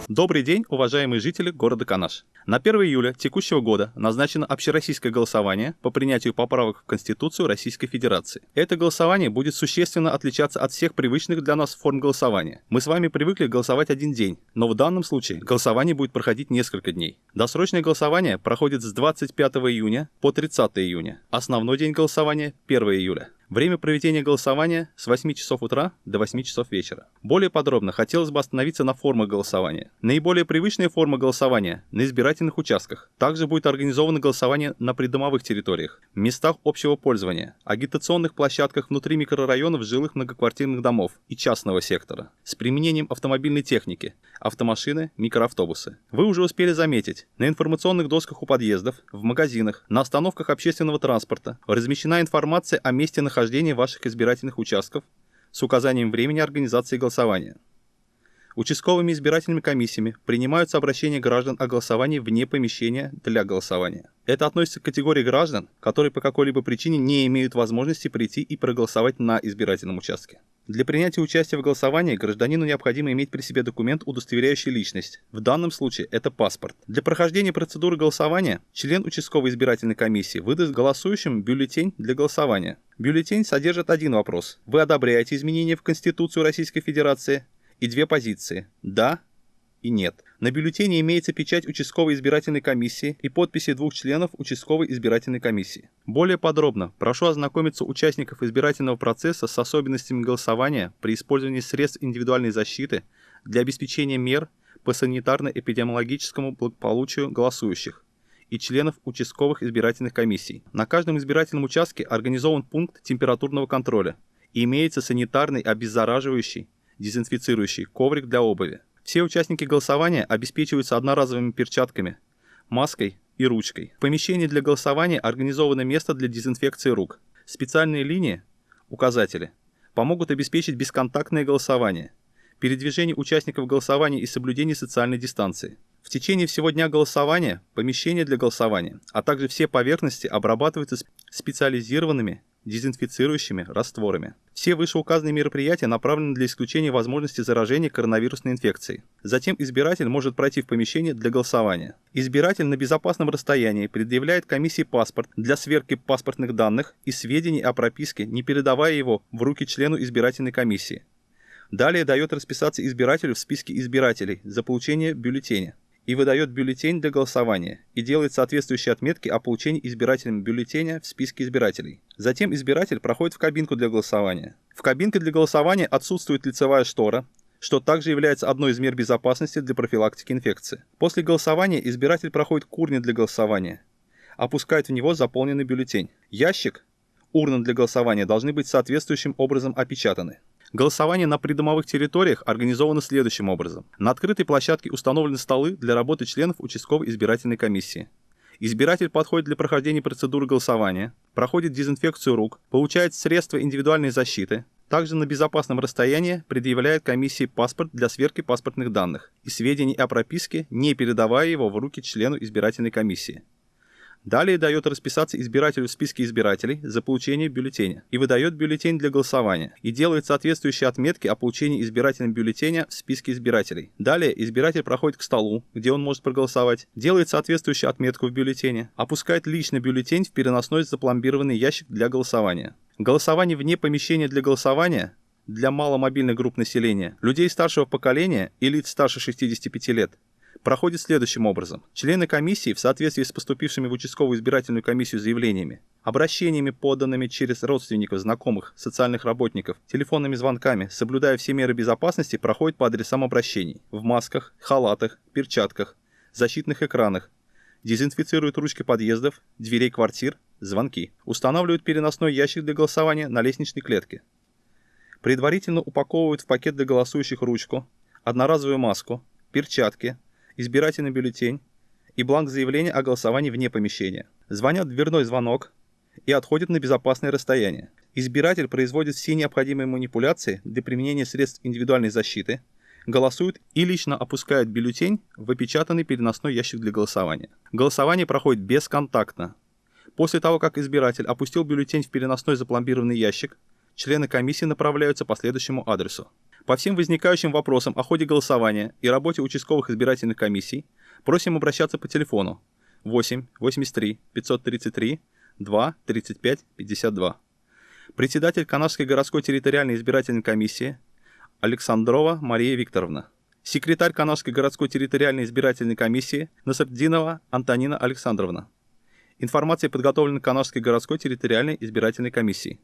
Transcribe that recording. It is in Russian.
Добрый день, уважаемые жители города Канаш. На 1 июля текущего года назначено общероссийское голосование по принятию поправок в Конституцию Российской Федерации. Это голосование будет существенно отличаться от всех привычных для нас форм голосования. Мы с вами привыкли голосовать один день, но в данном случае голосование будет проходить несколько дней. Досрочное голосование проходит с 25 июня по 30 июня. Основной день голосования – 1 июля. Время проведения голосования с 8 часов утра до 8 часов вечера. Более подробно хотелось бы остановиться на формах голосования. Наиболее привычная форма голосования – на избирательных участках. Также будет организовано голосование на придомовых территориях, местах общего пользования, агитационных площадках внутри микрорайонов жилых многоквартирных домов и частного сектора, с применением автомобильной техники, автомашины, микроавтобусы. Вы уже успели заметить, на информационных досках у подъездов, в магазинах, на остановках общественного транспорта размещена информация о месте нахождения ваших избирательных участков с указанием времени организации голосования. Участковыми избирательными комиссиями принимаются обращения граждан о голосовании вне помещения для голосования. Это относится к категории граждан, которые по какой-либо причине не имеют возможности прийти и проголосовать на избирательном участке. Для принятия участия в голосовании гражданину необходимо иметь при себе документ, удостоверяющий личность. В данном случае это паспорт. Для прохождения процедуры голосования член участковой избирательной комиссии выдаст голосующим бюллетень для голосования. Бюллетень содержит один вопрос. Вы одобряете изменения в Конституцию Российской Федерации? И две позиции – да и нет. На бюллетене имеется печать участковой избирательной комиссии и подписи двух членов участковой избирательной комиссии. Более подробно прошу ознакомиться участников избирательного процесса с особенностями голосования при использовании средств индивидуальной защиты для обеспечения мер по санитарно-эпидемиологическому благополучию голосующих и членов участковых избирательных комиссий. На каждом избирательном участке организован пункт температурного контроля и имеется санитарный обеззараживающий дезинфицирующий коврик для обуви. Все участники голосования обеспечиваются одноразовыми перчатками, маской и ручкой. В помещении для голосования организовано место для дезинфекции рук. Специальные линии, указатели, помогут обеспечить бесконтактное голосование, передвижение участников голосования и соблюдение социальной дистанции. В течение всего дня голосования помещения для голосования, а также все поверхности обрабатываются специализированными дезинфицирующими растворами. Все вышеуказанные мероприятия направлены для исключения возможности заражения коронавирусной инфекцией. Затем избиратель может пройти в помещение для голосования. Избиратель на безопасном расстоянии предъявляет комиссии паспорт для сверки паспортных данных и сведений о прописке, не передавая его в руки члену избирательной комиссии. Далее дает расписаться избирателю в списке избирателей за получение бюллетеня и выдает бюллетень для голосования и делает соответствующие отметки о получении избирателем бюллетеня в списке избирателей. Затем избиратель проходит в кабинку для голосования. В кабинке для голосования отсутствует лицевая штора, что также является одной из мер безопасности для профилактики инфекции. После голосования избиратель проходит к урне для голосования, опускает в него заполненный бюллетень. Ящик, урна для голосования должны быть соответствующим образом опечатаны. Голосование на придомовых территориях организовано следующим образом. На открытой площадке установлены столы для работы членов участковой избирательной комиссии. Избиратель подходит для прохождения процедуры голосования, проходит дезинфекцию рук, получает средства индивидуальной защиты, также на безопасном расстоянии предъявляет комиссии паспорт для сверки паспортных данных и сведений о прописке, не передавая его в руки члену избирательной комиссии. Далее дает расписаться избирателю в списке избирателей за получение бюллетеня и выдает бюллетень для голосования и делает соответствующие отметки о получении избирателем бюллетеня в списке избирателей. Далее избиратель проходит к столу, где он может проголосовать, делает соответствующую отметку в бюллетене, опускает лично бюллетень в переносной запломбированный ящик для голосования. Голосование вне помещения для голосования для маломобильных групп населения, людей старшего поколения и лиц старше 65 лет проходит следующим образом. Члены комиссии в соответствии с поступившими в участковую избирательную комиссию заявлениями, обращениями, поданными через родственников, знакомых, социальных работников, телефонными звонками, соблюдая все меры безопасности, проходят по адресам обращений в масках, халатах, перчатках, защитных экранах, дезинфицируют ручки подъездов, дверей квартир, звонки, устанавливают переносной ящик для голосования на лестничной клетке, предварительно упаковывают в пакет для голосующих ручку, одноразовую маску, перчатки, избирательный бюллетень и бланк заявления о голосовании вне помещения. Звонят в дверной звонок и отходят на безопасное расстояние. Избиратель производит все необходимые манипуляции для применения средств индивидуальной защиты, голосует и лично опускает бюллетень в опечатанный переносной ящик для голосования. Голосование проходит бесконтактно. После того, как избиратель опустил бюллетень в переносной запломбированный ящик, члены комиссии направляются по следующему адресу. По всем возникающим вопросам о ходе голосования и работе участковых избирательных комиссий просим обращаться по телефону 8 83 533 2 35 52. Председатель Канашской городской территориальной избирательной комиссии Александрова Мария Викторовна. Секретарь Канашской городской территориальной избирательной комиссии Насардинова Антонина Александровна. Информация подготовлена Канашской городской территориальной избирательной комиссией.